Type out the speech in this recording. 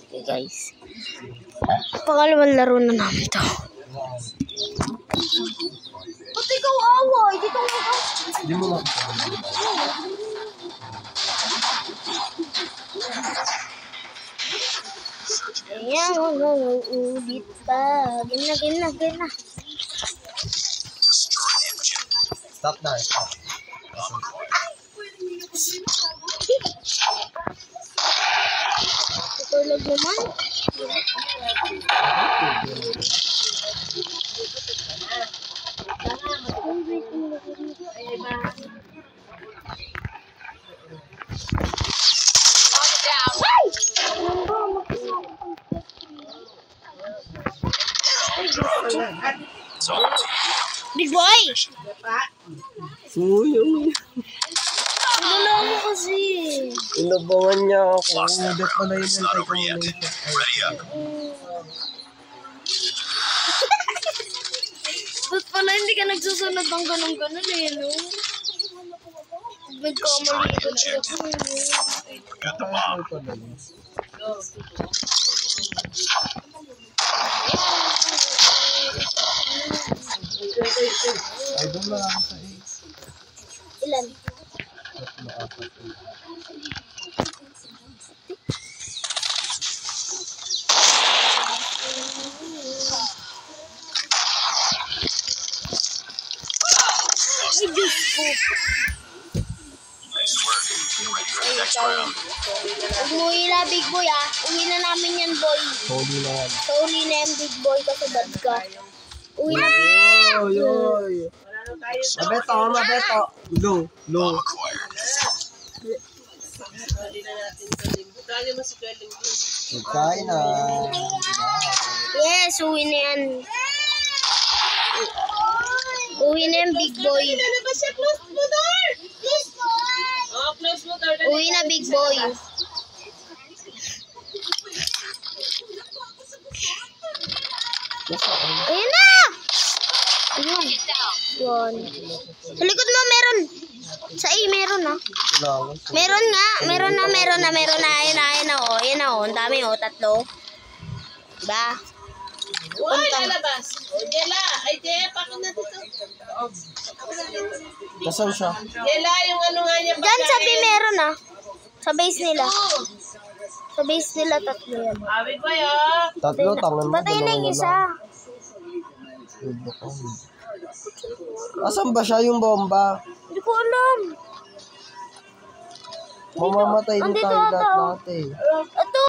Okay guys. Pangalawang laro na namin to. Ba't ikaw away? Dito mo ka. Hindi mo lang. Ayan, ulit pa. Gina. Stop na. Stop. Tutulog naman. Big boy! Uy. Wala mo kasi. Inabangan niya ako. Udat pa na yun. Antay ko muna yun. Ba't pala hindi ka nagsusunod ng ganun-ganun eh, no? Nagkamali ko siya. Got the bomb. Ay, doon lang ako sa Ace. Ilan? Tatlo, apat. Ay, Diyos ko. Umuwi na, big boy ah. Uwi na namin yan, boy. Holy na yan. Sorry na yan, big boy, kasi bad ka. Uwi na, big boy. Oy. Mabeto. Low. Kain na. Yes, uwi na yan. Uwi na yan, big boy. Uwi na, big boy. Ayun na! Ayun. Yun. Sa likod mo, meron. Sa A, meron na. Meron nga. Meron na. Ayun na, oh. Ayun na, oh. Ang dami, oh. 3. Diba? Uy, lalabas. O, Jela. Ay, Jela, pakit na dito. Nasaan siya? Jela, yung ano nga niya. Diyan sa B, meron na. Sa base nila. Sa base nila, 3 yan. Awit ba yun? Tatlo, tangan mo. Patay na yung isa. Asan ba siya yung bomba? Hindi ko alam. Mamamatay din Andito tayo ata, oh. lahat eh. Ito.